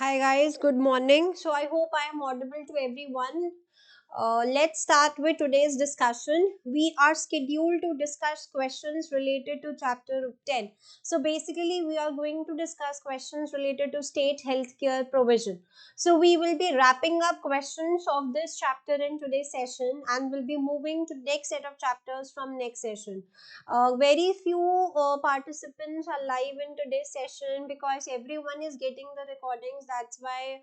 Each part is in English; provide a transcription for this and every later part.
Hi guys, good morning. So I hope I am audible to everyone. Let's start with today's discussion. We are scheduled to discuss questions related to chapter 10. So basically, we are going to discuss questions related to state healthcare provision. So we will be wrapping up questions of this chapter in today's session and will be moving to next set of chapters from next session. Very few participants are live in today's session because everyone is getting the recordings. That's why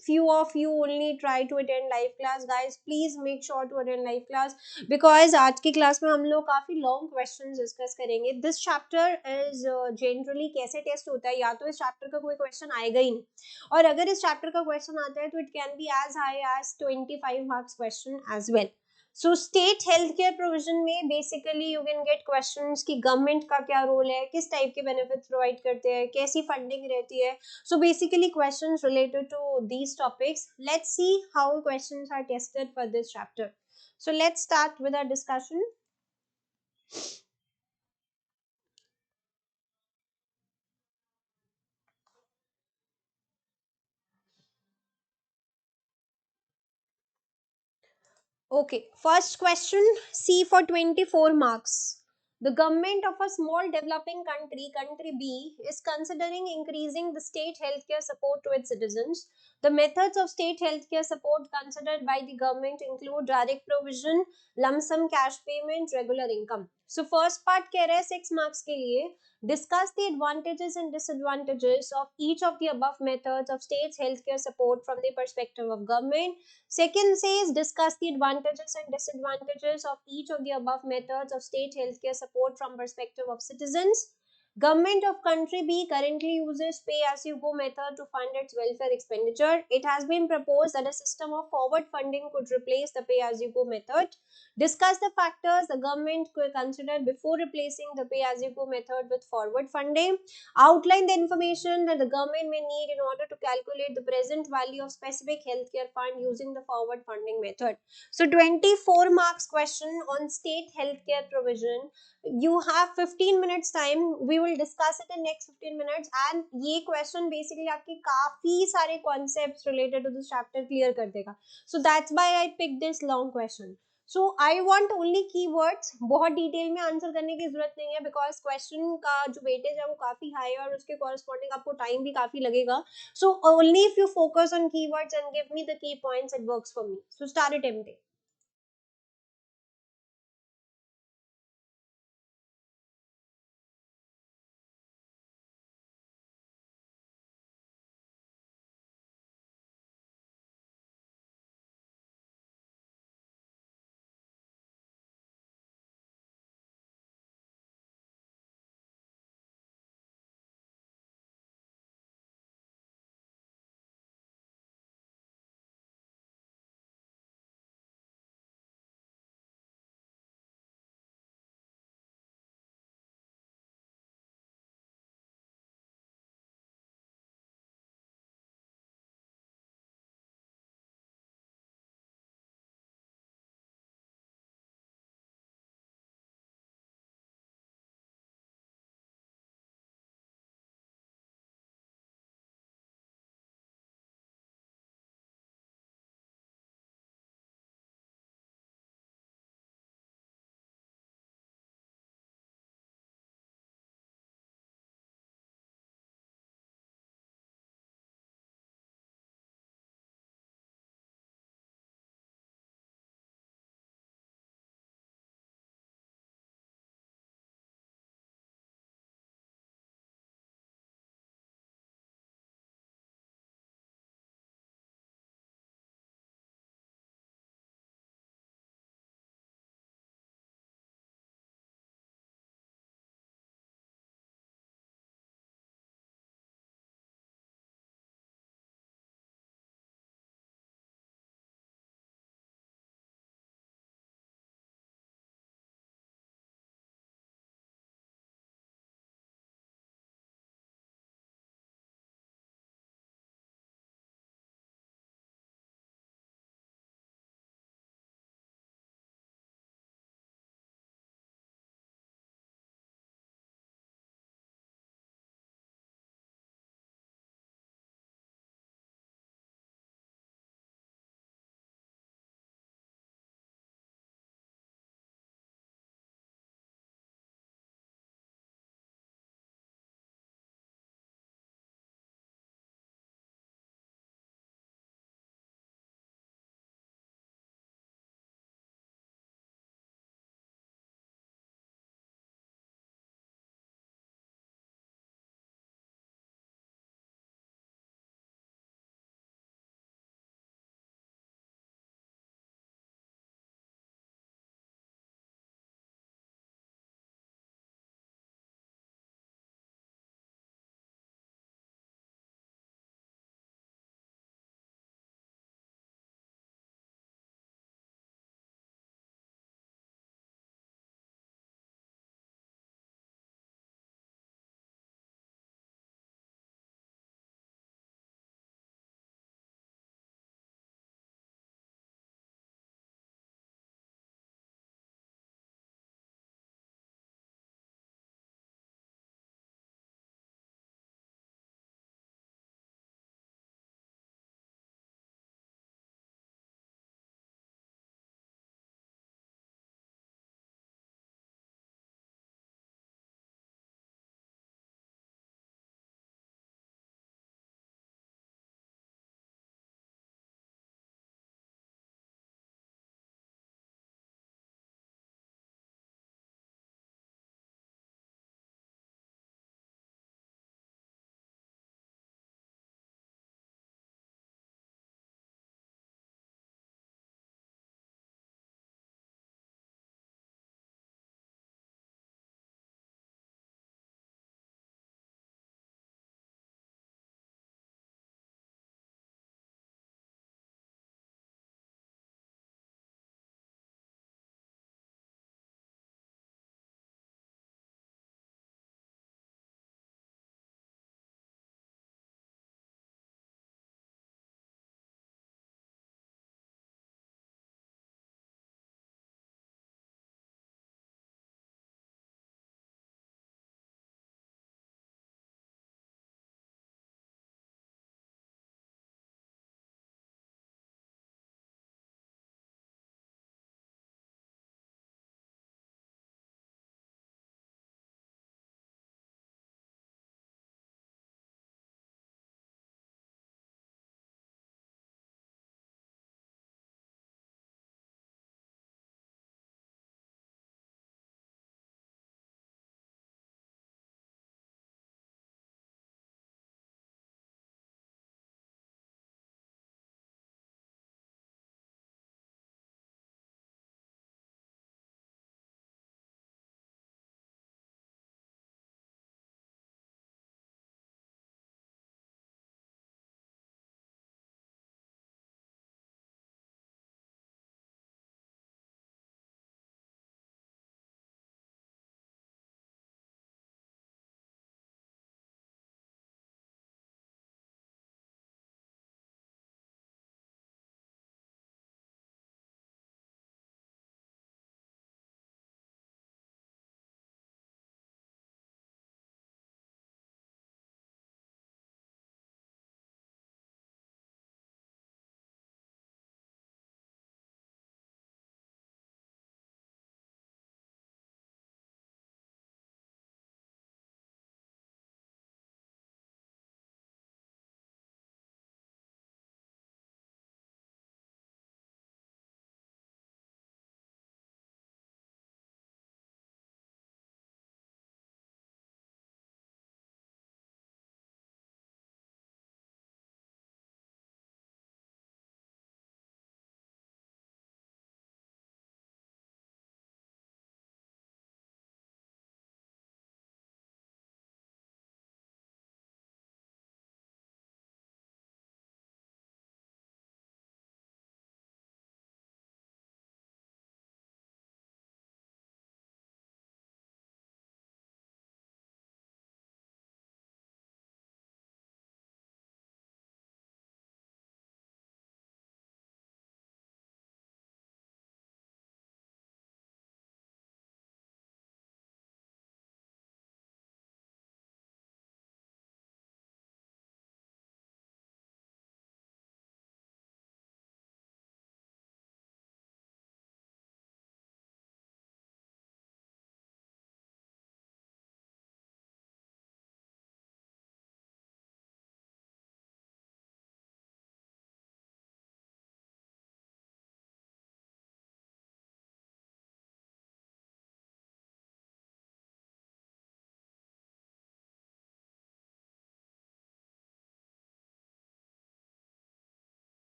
few of you only try to attend live class. Guys, please make sure to attend live class because आज की class में हम लोग काफी long questions discuss करेंगे. This chapter is generally कैसे test होता है, या तो इस चैप्टर का कोई क्वेश्चन आएगा ही नहीं, और अगर इस चैप्टर का क्वेश्चन आता है तो it can be as high as 25 marks question as well. So state health care provision में basically you can get questions कि गवर्नमेंट का क्या रोल है, किस टाइप के बेनिफिट्स प्रोवाइड करते हैं, कैसी फंडिंग रहती है. So basically questions related to these topics. Let's see how questions are tested for this chapter. So let's start with our discussion. Okay, first question, C for 24 marks. The government of a small developing country B, is considering increasing the state healthcare support to its citizens. The methods of state healthcare support considered by the government include direct provision, lump sum cash payment, regular income. So first part कह रहे हैं 6 marks के लिए. Discuss the advantages and disadvantages of each of the above methods of state's healthcare support from the perspective of government. Second says discuss the advantages and disadvantages of each of the above methods of state healthcare support from perspective of citizens. Government of country B currently uses pay as you go method to fund its welfare expenditure. It has been proposed that a system of forward funding could replace the pay as you go method. Discuss the factors the government could consider before replacing the pay as you go method with forward funding. Outline the information that the government may need in order to calculate the present value of specific healthcare fund using the forward funding method. So 24 marks question on state healthcare provision. You have 15 minutes time. We will discuss it in next 15 minutes, and ये question basically आपके काफी सारे concepts related to this chapter clear कर देगा. So that's why I picked this long question. So I want only की words. बहुत detail में answer करने की जरूरत नहीं है बिकॉज क्वेश्चन का जो वेटेज है वो काफी हाई है और उसके कॉरेस्पॉन्डिंग आपको टाइम भी काफी लगेगा. So only if you focus on key words and give me the key points, it works for me. So start attempting.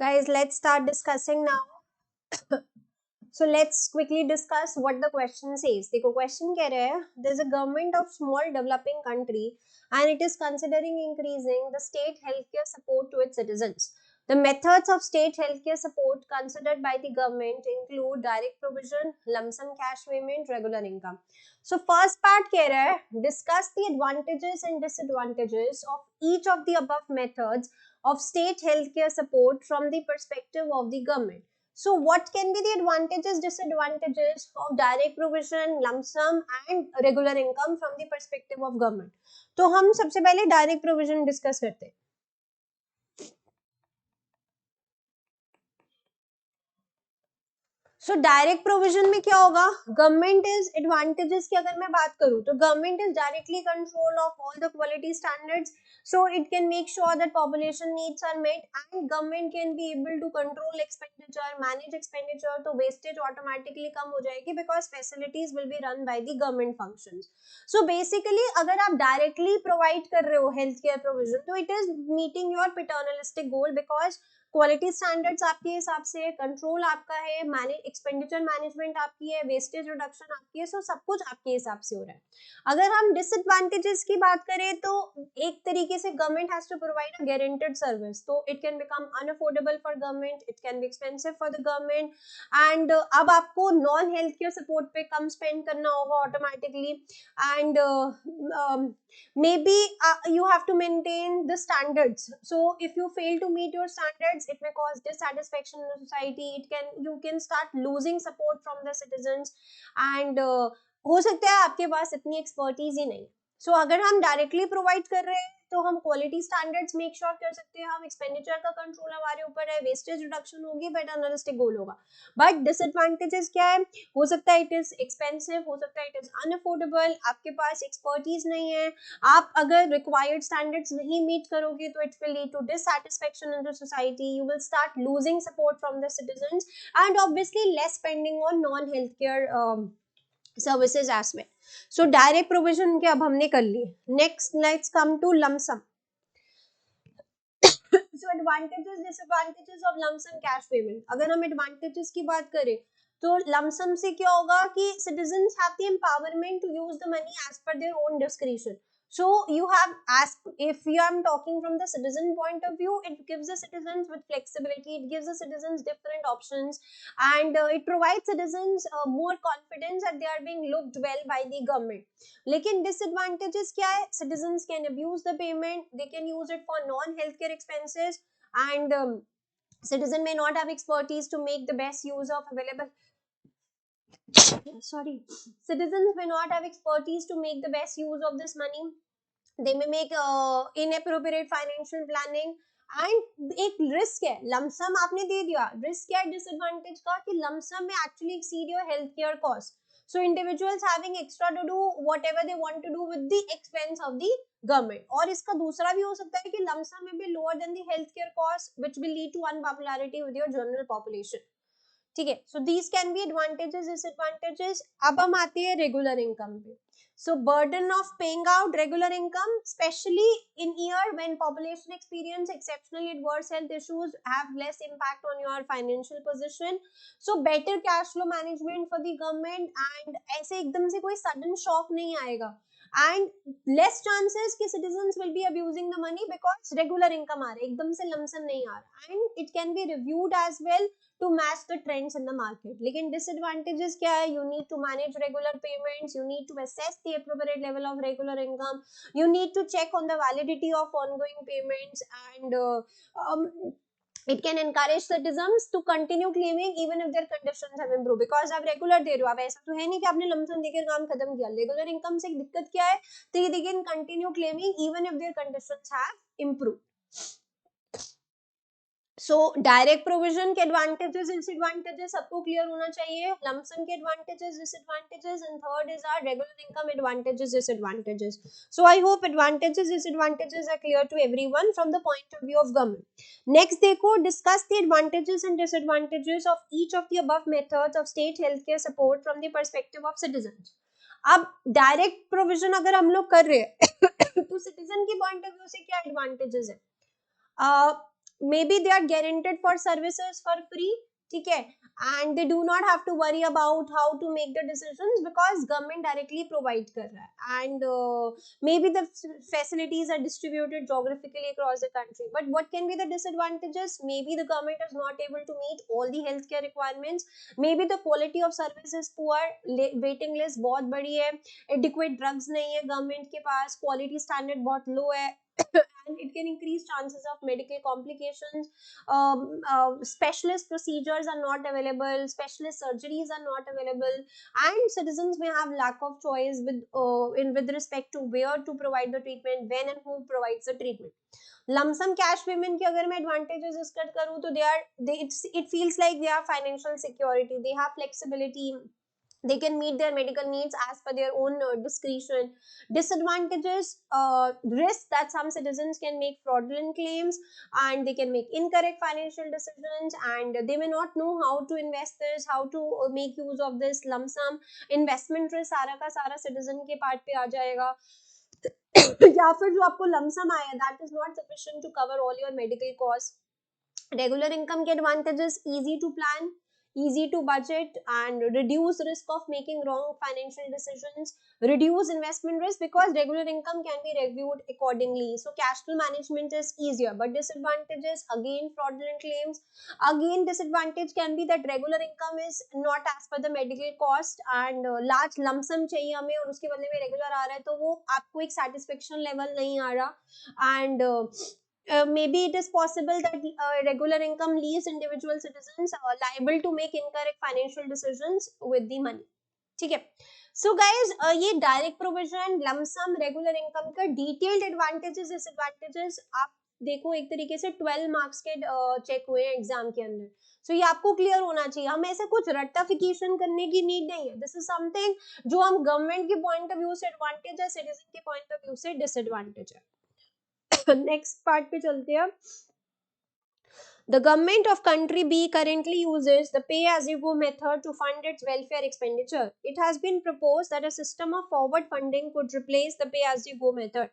Guys, let's start discussing now. So let's quickly discuss what the question says. देखो question कह रहा है, there's a government of small developing country and it is considering increasing the state healthcare support to its citizens. The methods of state healthcare support considered by the government include direct provision, lump sum cash payment, regular income. So first part कह रहा है, discuss the advantages and disadvantages of each of the above methods of state healthcare support from the perspective of the government. So what can be the advantages, disadvantages of direct provision, lump sum and regular income from the perspective of government? तो हम सबसे पहले direct provision discuss करते हैं. सो direct provision में क्या होगा, government is advantages की अगर मैं बात करूं तो government is directly control of all the quality standards, so it can make sure that population needs are met and government can be able to control expenditure, manage expenditure, तो wastage automatically कम हो जाएगी because facilities will be run by the government functions. So basically अगर आप directly provide कर रहे हो health care provision तो it is meeting your paternalistic goal because quality standards आपके हिसाब से, कंट्रोल आपका है, मैनेज एक्सपेंडिचर मैनेजमेंट आपकी है, वेस्टेज रिडक्शन आपकी है, सो सब कुछ आपके हिसाब से हो रहा है. अगर हम डिसएडवांटेजेस की बात करें तो एक तरीके से government has to provide a guaranteed service, तो it can become unaffordable for government, it can be expensive for the government and अब आपको नॉन हेल्थ केयर सपोर्ट पे कम स्पेंड करना होगा automatically and maybe you have to maintain the standards, so if you fail to meet your standards it may cause dissatisfaction in the society, you can start losing support from the citizens and हो सकता है आपके पास इतनी expertise ही नहीं. सो अगर हम directly provide कर रहे हैं तो हम क्वालिटी स्टैंडर्ड्स मेक श्योर कर सकते हैं, हम एक्सपेंडिचर का कंट्रोल हमारे ऊपर है, वेस्टेज रिडक्शन होगी, पैटर्नलिस्टिक गोल होगा. बट डिसएडवांटेजेस क्या है, हो सकता है इट इज एक्सपेंसिव, हो सकता है इट इज अनअफोर्डेबल, आपके पास एक्सपर्टीज नहीं है, आप अगर रिक्वायर्ड स्टैंडर्ड्स नहीं मीट करोगे तो it will lead to dissatisfaction in the society, you will start losing support from the citizens and obviously less spending on non health care services as well. So direct provision के अब हमने कर लिए. Next let's come to lump sum. So advantages disadvantages of lump sum cash payment. अगर हम advantages की बात करें तो लमसम से क्या होगा कि citizens have the empowerment to use the money as per their own discretion. So you have asked, if you am talking from the citizen point of view, it gives the citizens with flexibility, it gives the citizens different options and it provides citizens more confidence that they are being looked well by the government. लेकिन disadvantages क्या है, citizens can abuse the payment, they can use it for non healthcare expenses and citizen may not have expertise to make the best use of available sorry, citizens may not have expertise to make the best use of this money, they may make inappropriate financial planning and एक risk है. Lump sum आपने दे दिया, risk क्या है disadvantage का कि lump sum में actually exceed your health care cost, so individuals having extra to do whatever they want to do with the expense of the government. और इसका दूसरा भी हो सकता है कि लमसम में भी lower than the healthcare cost which will lead to unpopularity with your general population. ठीक है, so these can be advantages disadvantages. अब हम आते हैं रेगुलर इनकम पे. So burden of paying out regular income specially in year when population experience exceptionally adverse health issues have less impact on your financial position. So better cash flow management for the government and ऐसे एकदम से कोई sudden shock नहीं आएगा and less chances कि citizens will be abusing the money because regular income आ रहा है, एकदम से लमसम नहीं आ रहा and it can be reviewed as well to match the trends in the market. लेकिन disadvantages क्या है, you need to manage regular payments, you need to assess the appropriate level of regular income, you need to check on the validity of ongoing payments and it can encourage citizens to continue claiming even if their conditions have improved because आप regular दे रहे हो. अब ऐसा तो है नहीं कि आपने लमसम देकर काम खत्म किया. रेगुलर इनकम से दिक्कत क्या है, तो they can continue claiming even if their conditions have improved. So direct provision के एडवांटेजेस डिसएडवांटेजेस सबको क्लियर होना चाहिए, लमसम के advantages disadvantages and third is our regular income advantages disadvantages. So I hope advantages disadvantages are clear to everyone from the point of view of government. Next देखो, discuss the advantages and disadvantages of each of the above methods of state health care support from the perspective of citizens. अब direct provision अगर हम लोग कर रहे हैं तो citizen की पॉइंट ऑफ व्यू से क्या एडवांटेजेस है. maybe they are guaranteed for services for free, ठीक है, and they do not have to worry about how to make the decisions because government directly provide कर रहा है, and maybe the facilities are distributed geographically across the country. But what can be the disadvantages? Maybe the government is not able to meet all the healthcare requirements, maybe the quality of service is poor, waiting list बहुत बड़ी है, adequate drugs नहीं है government के पास, quality standard बहुत low है, and it can increase chances of medical complications. Specialist procedures are not available, specialist surgeries are not available, and citizens may have lack of choice with respect to where to provide the treatment, when and who provides the treatment. Lump sum cash payment की अगर मैं advantages discuss करूँ तो it feels like they are financial security, they have flexibility, they can meet their medical needs as per their own discretion. Disadvantages, risk that some citizens can make fraudulent claims and they can make incorrect financial decisions, and they may not know how to invest this, how to make use of this lump sum. Investment risk सारा का सारा citizen के part पे आ जाएगा या फिर जो आपको lump sum आया that is not sufficient to cover all your medical costs. Regular income के advantages, easy to plan, easy to budget, and reduce risk of making wrong financial decisions, reduce investment risk because regular income can be reviewed accordingly. So cash flow management is easier. But disadvantages, again fraudulent claims, again disadvantage can be that regular income is not as per the medical cost, and large lump sum चाहिए हमें और उसके बदले में regular आ रहा है तो वो आपको एक satisfaction level नहीं आ रहा, and maybe it is possible that regular income leaves individual citizens liable to make incorrect financial decisions with the money. ठीक है, so guys, ये direct provision, lump sum, regular income का detailed advantages disadvantages आप देखो एक तरीके से 12 marks के चेक हुए हैं एग्जाम के अंदर. सो ये आपको क्लियर होना चाहिए, हम ऐसे कुछ रट्टाफिकेशन करने की नीड नहीं है. दिस इज समथिंग जो हम गवर्नमेंट के पॉइंट ऑफ व्यू से एडवांटेज है, सिटीजन के पॉइंट ऑफ व्यू से डिसएडवांटेज है. नेक्स्ट पार्ट पे चलते हैं. The government of country B currently uses the pay-as-you-go method to fund its welfare expenditure. It has been proposed that a system of forward funding could replace the pay-as-you-go method.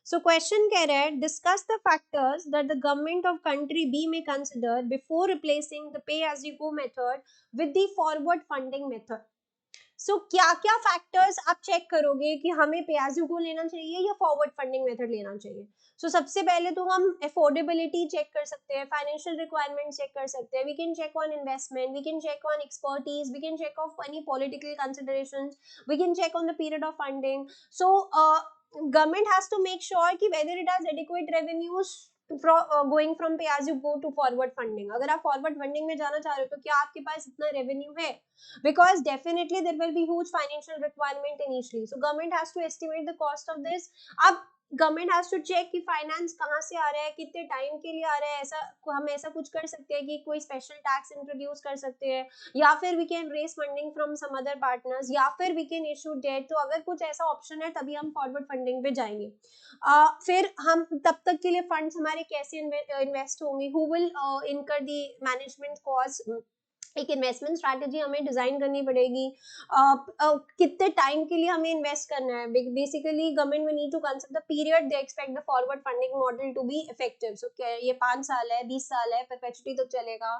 So question कह रहा है, discuss the factors that the government of country B may consider before replacing the pay-as-you-go method with the forward funding method. सो क्या क्या factors आप check करोगे कि हमें पे एज यू गो लेना चाहिए या फॉरवर्ड फंडिंग मेथड लेना चाहिए. सो सबसे पहले तो हम अफोर्डेबिलिटी चेक कर सकते हैं, फाइनेंशियल रिक्वायरमेंट चेक कर सकते हैं, we can check on investment, we can check on expertise, we can check of any political considerations, we can check on the period of funding. So government has to make sure कि whether it has adequate revenues going from pay as you go to forward funding. अगर आप forward funding में जाना चाह रहे हो तो क्या आपके पास इतना revenue है, because definitely there will be huge financial requirement initially. So government has to estimate the cost of this. अब गवर्नमेंट हैज टू चेक कि फाइनेंस कहाँ से आ रहा है, कितने टाइम के लिए आ रहा है. ऐसा हम ऐसा कुछ कर सकते हैं कि कोई स्पेशल टैक्स इंट्रोड्यूस कर सकते हैं, या फिर we can raise funding from some other partners, या फिर वी कैन इशू डेट. तो अगर कुछ ऐसा ऑप्शन है तभी हम फॉरवर्ड फंडिंग पे जाएंगे. फिर हम तब तक के लिए फंड्स हमारे कैसे इन्वेस्ट होंगे, हु विल इनकर दी मैनेजमेंट कॉस्ट. एक इन्वेस्टमेंट स्ट्रैटेजी हमें डिजाइन करनी पड़ेगी. कितने टाइम के लिए हमें इन्वेस्ट करना है. Basically government may need to consider the period they expect the forward funding model to be effective. So क्या ये 5 साल है, 20 साल है, परपेचुटी तक चलेगा.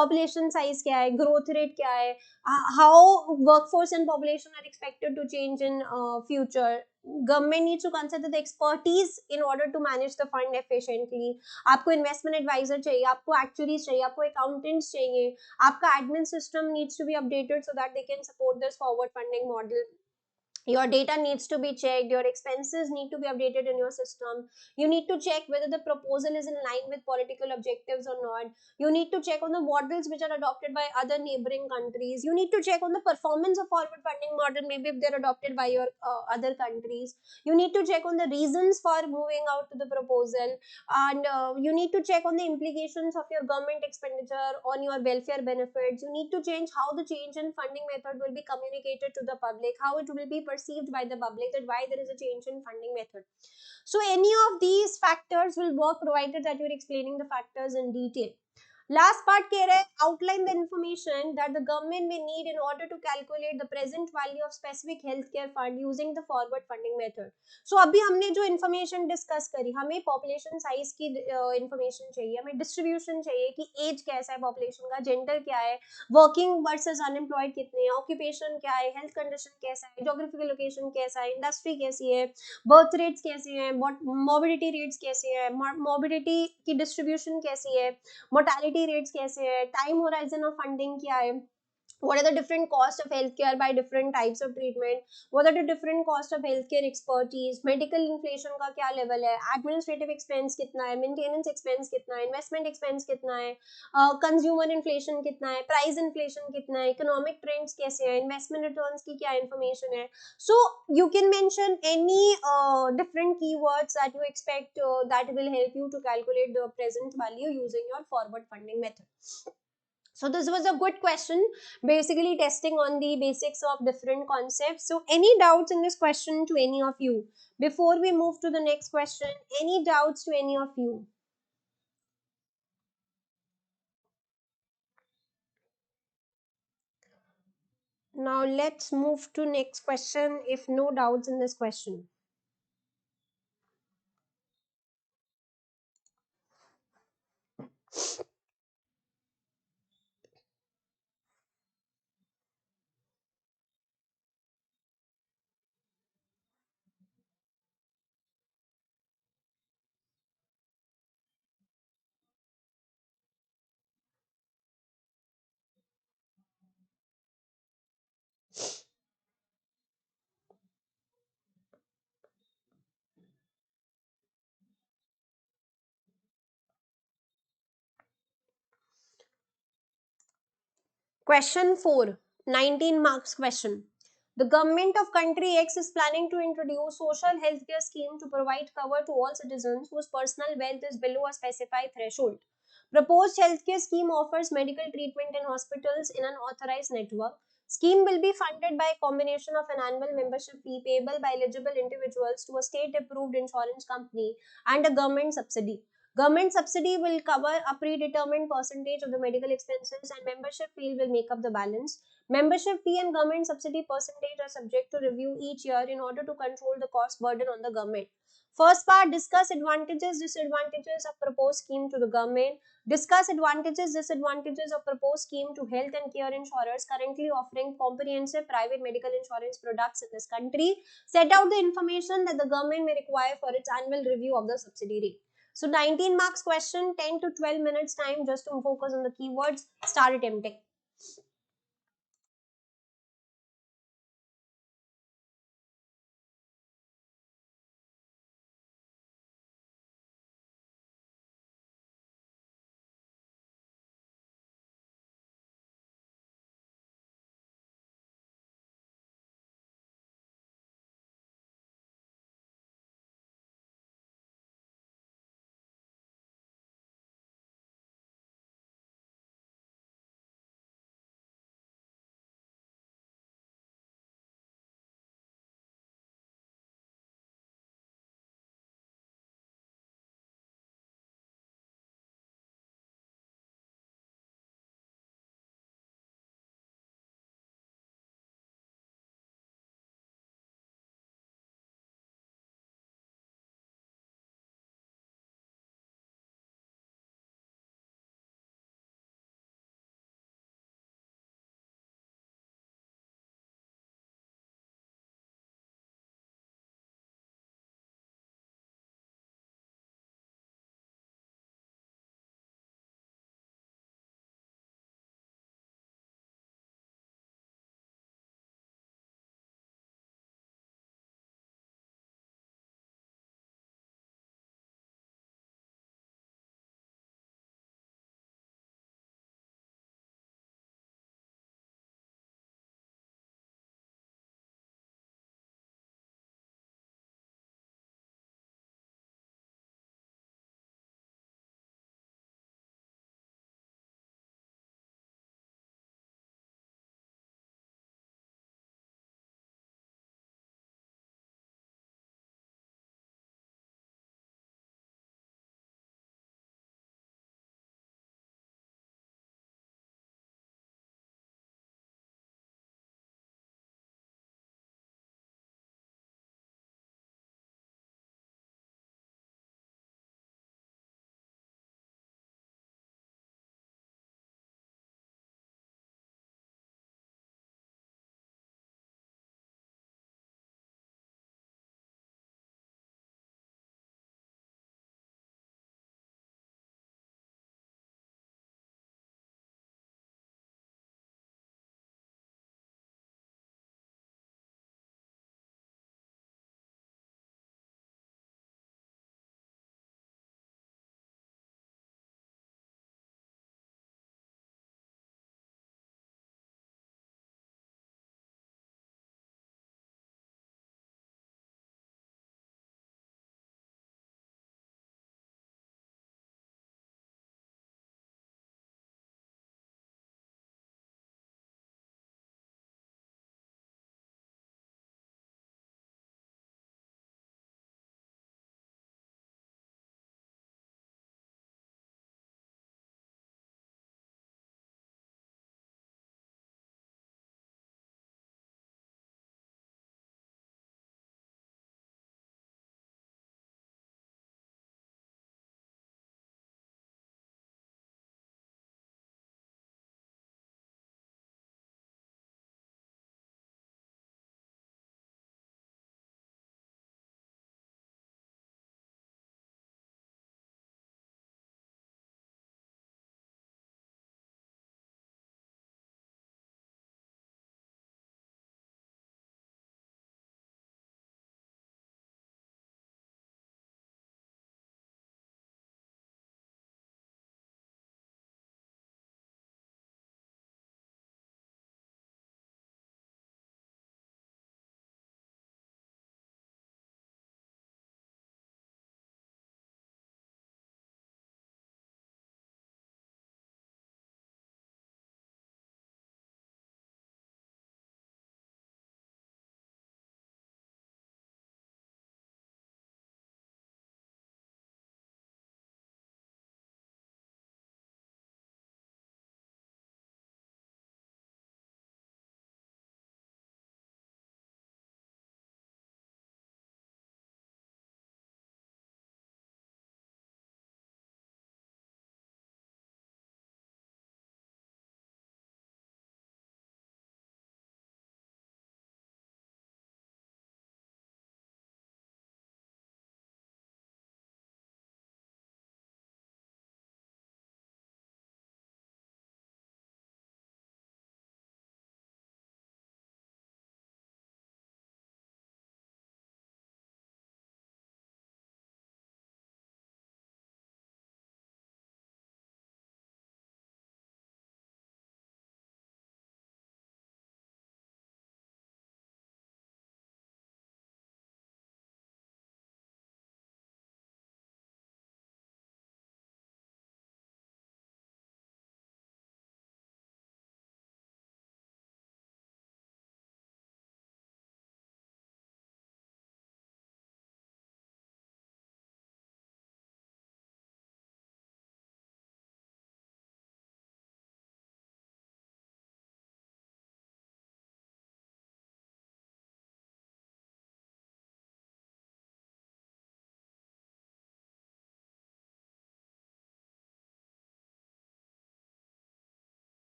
पॉपुलेशन साइज क्या है, ग्रोथ रेट क्या है, how workforce and population are expected to change in future. Government needs to consider the expertise in order to manage the fund efficiently. आपको investment advisor चाहिए, आपको actuaries चाहिए, आपको accountants चाहिए, आपका admin system needs to be updated so that they can support this forward funding model. Your data needs to be checked, your expenses need to be updated in your system. You need to check whether the proposal is in line with political objectives or not. You need to check on the models which are adopted by other neighboring countries. You need to check on the performance of forward funding model, maybe if they're adopted by your other countries. You need to check on the reasons for moving out to the proposal, and you need to check on the implications of your government expenditure on your welfare benefits. You need to change how the change in funding method will be communicated to the public, how it will be perceived by the public, that why there is a change in funding method. So any of these factors will work provided that you're explaining the factors in detail. Last part कह रहा है outline the information that the government may need in order to calculate the present value of specific health care fund using the forward funding method. So अभी हमने जो information discuss करी, हमें population size की information चाहिए, हमें distribution चाहिए कि एज कैसा है पॉपुलेशन का, जेंडर क्या है, वर्किंग वर्सेस अनएम्प्लॉयड कितने हैं, ऑक्यूपेशन क्या है, हेल्थ कंडीशन कैसा है, जोग्राफिकल लोकेशन कैसा है, इंडस्ट्री कैसी है, बर्थ रेट्स कैसे हैं, मोबिलिटी रेट्स कैसे हैं, मोबिलिटी की डिस्ट्रीब्यूशन कैसी है, मोर्टेलिटी रेट्स कैसे है, टाइम होराइजन ऑफ फंडिंग क्या है, what are the different cost of healthcare by different types of treatment, what are the different cost of healthcare expertise, medical inflation का क्या level है, administrative expense कितना है, maintenance expense कितना है, investment expense कितना है, consumer inflation कितना है, price inflation कितना है, economic trends कैसे हैं, investment returns की क्या information है. So you can mention any different keywords that you expect that will help you to calculate the present value using your forward funding method. So this was a good question, basically testing on the basics of different concepts. So any doubts in this question to any of you? Before we move to the next question, any doubts to any of you? Now let's move to next question if no doubts in this question. Question 4, 19 marks question. The government of country X is planning to introduce social healthcare scheme to provide cover to all citizens whose personal wealth is below a specified threshold. Proposed healthcare scheme offers medical treatment in hospitals in an authorized network. Scheme will be funded by a combination of an annual membership fee payable by eligible individuals to a state-approved insurance company and a government subsidy. Government subsidy will cover a predetermined percentage of the medical expenses and membership fee will make up the balance. Membership fee and government subsidy percentage are subject to review each year in order to control the cost burden on the government. First part, discuss advantages, disadvantages of proposed scheme to the government. Discuss advantages, disadvantages of proposed scheme to health and care insurers currently offering comprehensive private medical insurance products in this country. Set out the information that the government may require for its annual review of the subsidy rate. So 19 marks question, 10 to 12 minutes time just to focus on the keywords. Start attempting.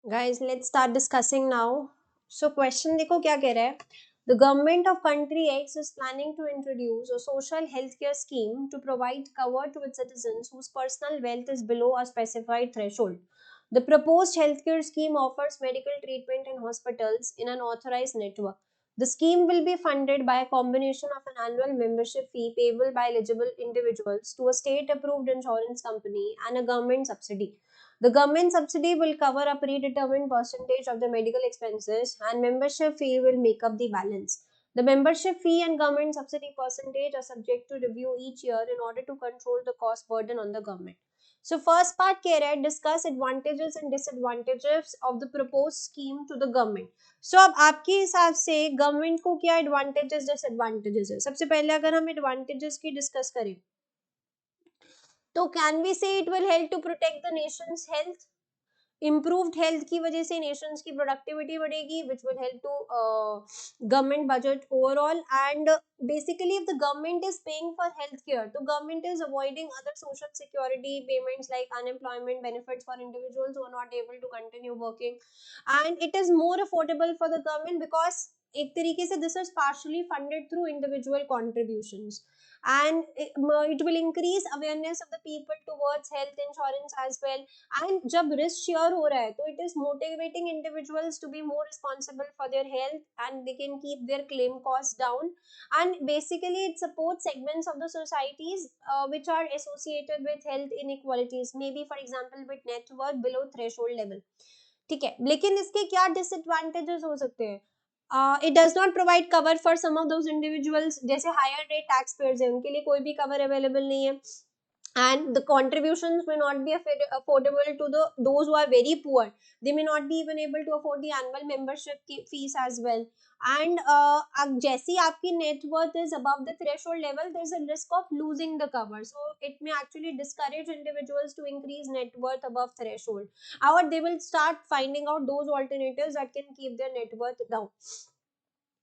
Guys, let's start discussing now. So question देखो क्या कह रहा है. The government of country X is planning to introduce a social healthcare scheme to provide cover to its citizens whose personal wealth is below a specified threshold. The proposed healthcare scheme offers medical treatment in hospitals in an authorized network. The scheme will be funded by a combination of an annual membership fee payable by eligible individuals to a state-approved insurance company and a government subsidy. The government subsidy will cover a predetermined percentage of the medical expenses, and membership fee will make up the balance. The membership fee and government subsidy percentage are subject to review each year in order to control the cost burden on the government. So first part कह रहा है discuss advantages and disadvantages of the proposed scheme to the government. So अब आपके हिसाब से government को क्या advantages disadvantages है. सबसे पहले अगर हम advantages की discuss करें तो can we say it will help to protect the nation's health. Improved health की वजह से नेशंस की प्रोडक्टिविटी बढ़ेगी which will help to government budget overall. And basically if the government is paying for health care तो government is avoiding other social security payments like unemployment benefits for individuals who are not able to continue working. And it is more affordable for the government because एक तरीके से this is partially funded through individual contributions. And it will increase awareness of the people towards health insurance as well. And जब risk share हो रहा है तो it is motivating individuals to be more responsible for their health and they can keep their claim costs down. And basically it supports segments of the societies which are associated with health inequalities, maybe for example with net worth below threshold level. ठीक है, लेकिन इसके क्या disadvantages हो सकते हैं. It does not provide cover for some of those individuals. जैसे higher rate tax payers है उनके लिए कोई भी कवर अवेलेबल नहीं है. And the contributions may not be affordable to the those who are very poor. They may not be even able to afford the annual membership fees as well. And अब जैसे ही आपकी net worth is above the threshold level, there is a risk of losing the cover. So it may actually discourage individuals to increase net worth above threshold, or they will start finding out those alternatives that can keep their net worth down.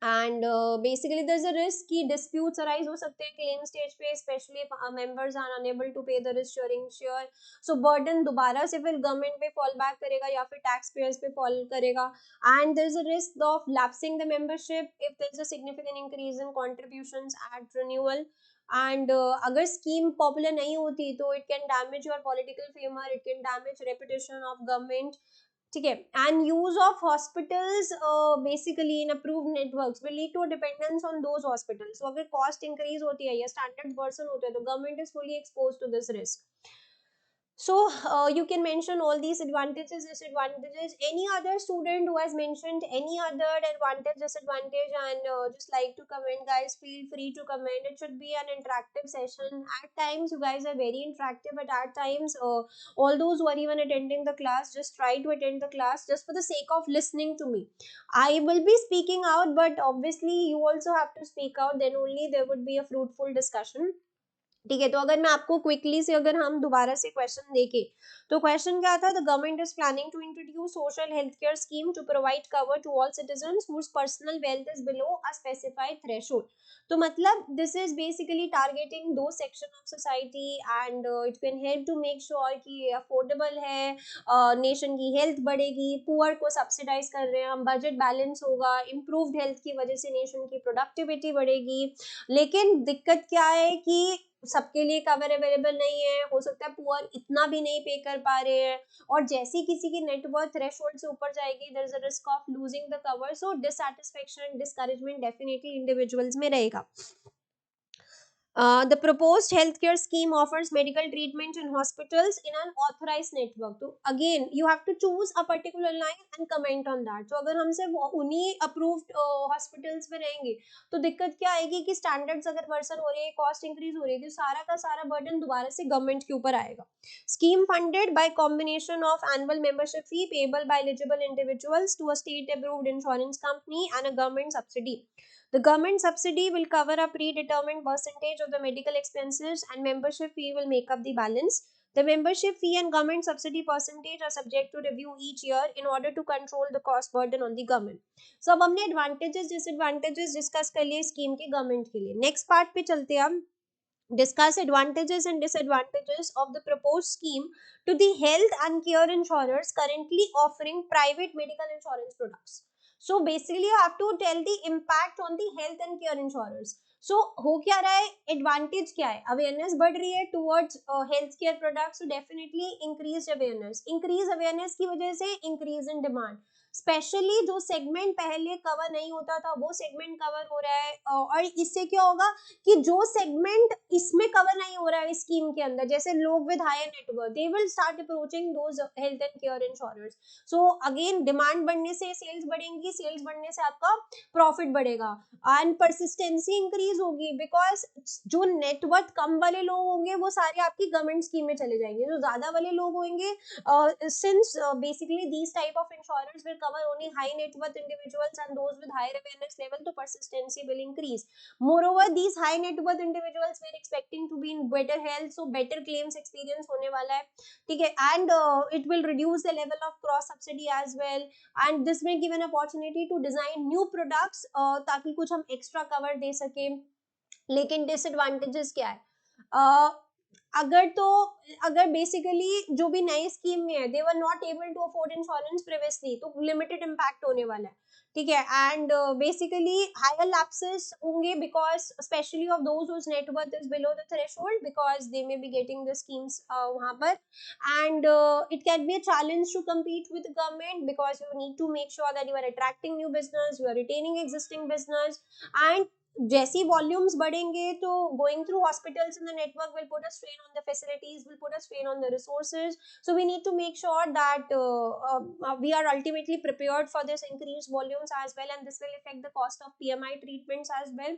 And basically there's a risk कि disputes arise हो सकते हैं claim stage पे, especially if members are unable to pay the risk sharing share. So burden दोबारा से फिर government पे fall back करेगा या फिर taxpayers पे fall करेगा. And there's a risk of lapsing the membership if there's a significant increase in contributions at renewal. And अगर scheme popular नहीं होती तो it can damage your political favor, it can damage reputation of government. ठीक है. And use of hospitals basically in approved networks will lead to dependence on those hospitals. तो अगर cost increase होती है या स्टैंडर्ड वर्सन होते हैं तो government is fully expose to this risk. So you can mention all these advantages, disadvantages. Any other student who has mentioned any other advantage, disadvantage, and just like to comment, guys, feel free to comment. It should be an interactive session. At times, you guys are very interactive, but at times, all those who are even attending the class, just try to attend the class just for the sake of listening to me. I will be speaking out, but obviously, you also have to speak out. Then only there would be a fruitful discussion. ठीक है. तो अगर मैं आपको quickly से अगर हम दोबारा से क्वेश्चन देखें तो क्वेश्चन क्या था. The government is planning to introduce social health care scheme to provide cover to all citizens whose personal wealth is below a specified threshold. तो मतलब दिस इज बेसिकली टारगेटिंग दो section of society and it can help to make sure कि ये affordable है, nation की health बढ़ेगी, poor को subsidise कर रहे हैं हम, बजट बैलेंस होगा, इम्प्रूव्ड हेल्थ की वजह से नेशन की प्रोडक्टिविटी बढ़ेगी. लेकिन दिक्कत क्या है कि सबके लिए कवर अवेलेबल नहीं है. हो सकता है पुअर इतना भी नहीं पे कर पा रहे हैं और जैसे ही किसी की नेटवर्थ थ्रेशोल्ड से ऊपर जाएगी there is a risk of losing the cover. So dissatisfaction discouragement definitely individuals में रहेगा. The proposed healthcare scheme offers medical treatment in hospitals in an authorized network. So again, you have to choose a particular line and comment on that. So अगर हम सिर्फ उन्हीं approved hospitals में रहेंगे तो दिक्कत क्या आएगी कि standards अगर वर्सन हो रही है, cost increase हो रही है, तो सारा का सारा burden दोबारा से government के ऊपर आएगा. Scheme funded by combination of annual membership fee payable by eligible individuals to a state approved insurance company and a government subsidy. The government subsidy will cover a predetermined percentage of the medical expenses and membership fee will make up the balance. The membership fee and government subsidy percentage are subject to review each year in order to control the cost burden on the government. So अब हमने advantages disadvantages discuss कर लिए scheme के government के लिए. Next part पे चलते हैं हम. Discuss advantages and disadvantages of the proposed scheme to the health and care insurers currently offering private medical insurance products. So basically you have to tell the impact on the health and care insurers. So हो क्या रहा है, advantage क्या है, awareness बढ़ रही है towards health care products, तो डेफिनेटली इंक्रीज अवेयरनेस की वजह से इंक्रीज इन डिमांड, स्पेशली जो सेगमेंट पहले कवर नहीं होता था वो सेगमेंट कवर हो रहा है, और इससे क्या होगा कि जो सेगमेंट इसमें कवर नहीं हो रहा है इस स्कीम के अंदर, जैसे लोग with higher network, they will start approaching those health and care insurance. So again demand बढ़ने से सेल्स बढ़ेंगी, सेल्स बढ़ने से आपका प्रॉफिट बढ़ेगा एंड परसिस्टेंसी इंक्रीज होगी, बिकॉज जो नेटवर्क कम वाले लोग होंगे वो सारे आपकी गवर्नमेंट स्कीम में चले जाएंगे, जो ज्यादा वाले लोग होंगे, since basically these type of insurance will cover only high net worth individuals and those with higher awareness level, so persistency will increase. Moreover, these high net worth individuals were expecting to be in better health, so better claims experience होने वाला है, ठीक है, and it will reduce the level of cross subsidy as well, and this may give an opportunity to design new products ताकि कुछ हम extra cover दे सके. लेकिन disadvantages क्या है, अगर तो अगर बेसिकली जो भी नई स्कीम में है they were not able to afford insurance previously, तो लिमिटेड इम्पैक्ट होने वाला है, ठीक है, एंड बेसिकली हायर लैप्सेस होंगे because specially of those whose net worth is below the threshold, because they may be getting the schemes वहां पर, and it can be a challenge to compete with the government because you need to make sure that you are attracting new business, you are retaining existing business, and जैसी volumes बढ़ेंगे तो going through hospitals in the network will put a strain on the facilities, will put a strain on the resources, so we need to make sure that we are ultimately prepared for this increased volumes as well, and this will affect the cost of PMI treatments as well.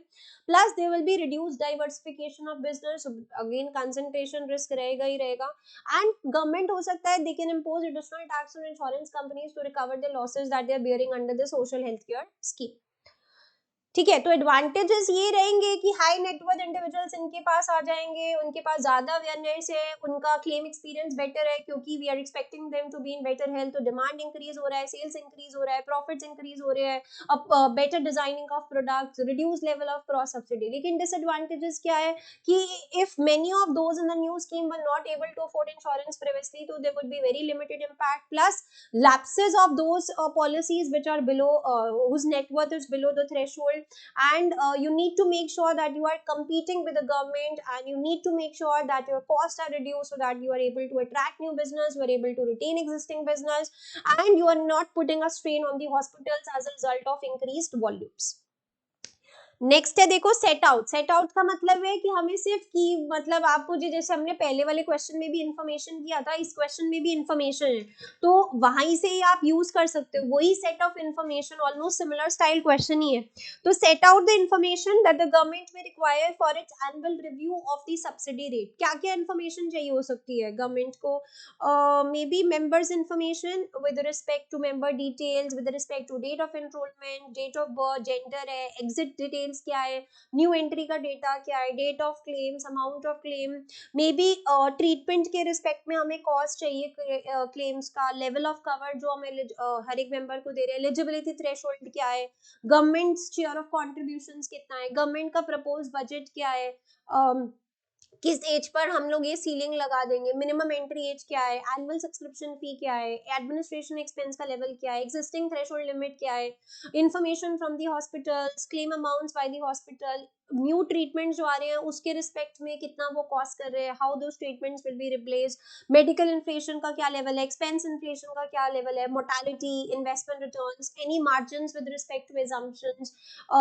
Plus there will be reduced diversification of business, so again concentration risk रहेगा ही रहेगा, and government हो सकता है they can impose additional tax on insurance companies to recover the losses that they are bearing under the social health care scheme. ठीक है, तो advantages ये रहेंगे कि हाई नेटवर्थ इंडिविजुअल्स इनके पास आ जाएंगे, उनके पास ज्यादा अवेयरनेस है, उनका क्लेम एक्सपीरियंस बेटर है क्योंकि we are expecting them to be in better health, तो डिमांड इंक्रीज हो रहा है, सेल्स इंक्रीज हो रहा है, प्रॉफिट्स इंक्रीज हो रहे हैं, अब better designing of products, reduce level of cross subsidy. लेकिन डिसएडवांटेजेस क्या है कि if many of those in the new scheme were not able to afford insurance previously, तो there would be very limited impact, plus lapses of those policies which are below whose net worth is below the threshold, and you need to make sure that you are competing with the government, and you need to make sure that your costs are reduced so that you are able to attract new business, you are able to retain existing business, and you are not putting a strain on the hospitals as a result of increased volumes. Next है देखो set out. Set out का मतलब है कि हमें सिर्फ की मतलब आपको जैसे हमने पहले वाले क्वेश्चन में भी इंफॉर्मेशन किया था, इस क्वेश्चन में भी इंफॉर्मेशन है, तो वहीं से ही आप यूज कर सकते हो, वही set of information, almost similar style question ही है. तो set out the information that the government may require for its annual review of the subsidy rate. क्या क्या इंफॉर्मेशन चाहिए हो सकती है गवर्नमेंट को, may be members information with respect to member details, with respect to date of enrolment, date of birth, gender है, exit details क्या है, न्यू एंट्री का डेटा क्या है, date of claims, amount of claim, may be treatment के respect में हमें cost चाहिए क्लेम्स का, लेवल ऑफ कवर जो हमें हर एक मेंबर को दे रहे हैं, एलिजिबिलिटी थ्रेशोल्ड क्या है, गवर्नमेंट शेयर ऑफ कॉन्ट्रीब्यूशंस कितना है, गवर्नमेंट का प्रपोज बजट क्या है, किस एज पर हम लोग ये सीलिंग लगा देंगे, मिनिमम एंट्री एज क्या है, एनुअल सब्सक्रिप्शन फी क्या है, एडमिनिस्ट्रेशन एक्सपेंस का लेवल क्या है, एग्जिस्टिंग थ्रेशोल्ड लिमिट क्या है, information from the hospitals, claim amounts by the hospital, new treatment जो आ रहे हैं उसके रिस्पेक्ट में कितना वो कॉस्ट कर रहे हैं, how those treatments will be replaced, medical inflation का क्या लेवल है, एक्सपेंस इन्फ्लेशन का क्या लेवल है, mortality, investment returns, any margins with respect to assumptions,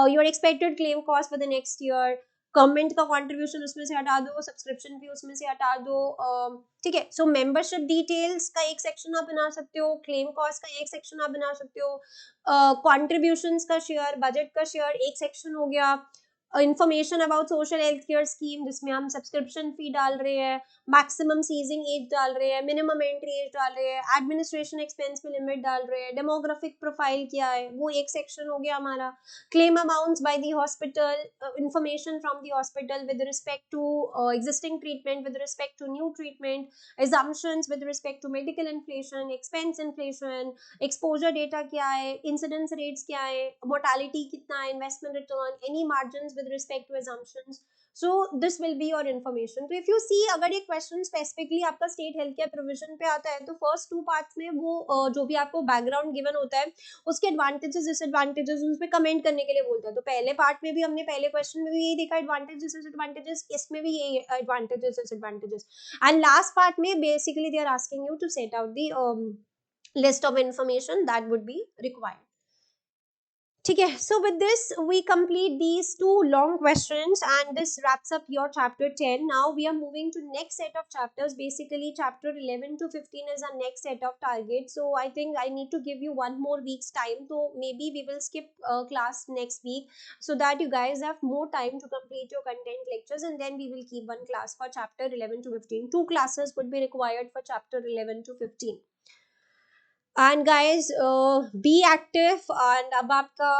your expected claim cost for the next year, government का कंट्रीब्यूशन उसमें से हटा दो, सब्सक्रिप्शन फी उसमें से हटा दो, ठीक है. सो मेंबरशिप डिटेल्स का एक सेक्शन आप बना सकते हो, क्लेम कॉस्ट का एक सेक्शन आप बना सकते हो, कंट्रीब्यूशंस का शेयर, बजट का शेयर एक सेक्शन हो गया, information about social health care scheme जिसमें हम सब्सक्रिप्शन फी डाल रहे हैं, मैक्सिमम सीजिंग एज डाल रहे हैं, मिनिमम एंट्री एज डाल रहे हैं, एडमिनिस्ट्रेशन एक्सपेंस में लिमिट डाल रहे हैं, डेमोग्राफिक प्रोफाइल क्या है वो एक सेक्शन हो गया हमारा, claim amounts by the hospital, information from the hospital with respect to existing treatment, with respect to new treatment, assumptions with respect to medical inflation, expense inflation, exposure data क्या है, incidence rates क्या है, mortality कितना है, investment return, any margins with respect to assumptions. So this will be your information. तो if you see, अगर ये question specifically आपका स्टेट हेल्थ केयर प्रोविजन पे आता है, तो फर्स्ट टू पार्ट्स में वो जो भी आपको बैकग्राउंड गिवन होता है, उसके एडवांटेजेस डिसएडवांटेजेस उस पर कमेंट करने के लिए बोलता है. तो पहले पार्ट में भी हमने पहले क्वेश्चन में भी यही देखा, एडवांटेजेस डिसएडवांटेजेस, इसमें भी यही advantages disadvantages. And last part में basically they are asking you to set out the list of information that would be required. ठीक है, so with this we complete these two long questions and this wraps up your chapter 10. Now we are moving to next set of chapters. Basically chapter 11 to 15 is our next set of targets, so I think I need to give you one more week's time, so maybe we will skip class next week so that you guys have more time to complete your content lectures, and then we will keep one class for chapter 11 to 15. Two classes would be required for chapter 11 to 15. And guys be active. And अब आपका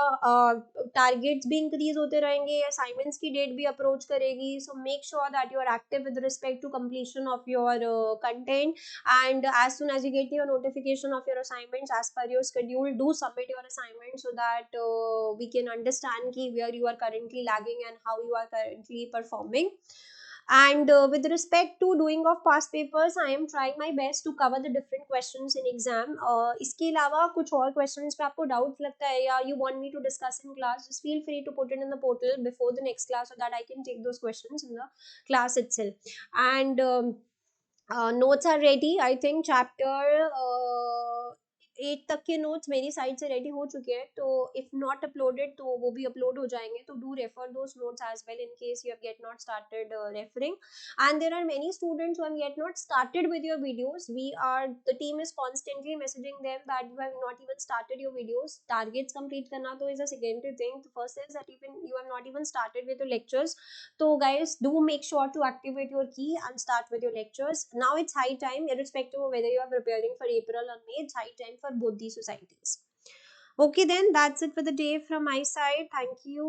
targets भी increase होते रहेंगे, assignments की date भी approach करेगी, so make sure that you are active with respect to completion of your content. And as soon as you get your notification of your assignments as per your schedule, do submit your assignment so that we can understand ki where you are currently lagging and how you are currently performing. And with respect to doing of past papers, I am trying my best to cover the different questions in exam. इसके अलावा कुछ और questions पे आपको doubt लगता है या you want me to discuss in class, just feel free to put it in the portal before the next class so that I can take those questions in the class itself. And notes are ready. I think chapter 8 तक के notes मेरी side से ready हो चुके हैं, तो if not uploaded तो वो भी अपलोड हो जाएंगे, तो do refer those notes as well in case you have get not started referring. And there are many students who have yet not started with your videos. The team is constantly messaging them that you have not even started your videos. Targets complete करना तो is a secondary thing. The first is that even you have not even started with your lectures. So guys, do make sure to activate your key and start with your lectures. Now it's high time, irrespective of whether you are preparing for April or May, it's high time for both these societies. Okay, then that's it for the day from my side. Thank you.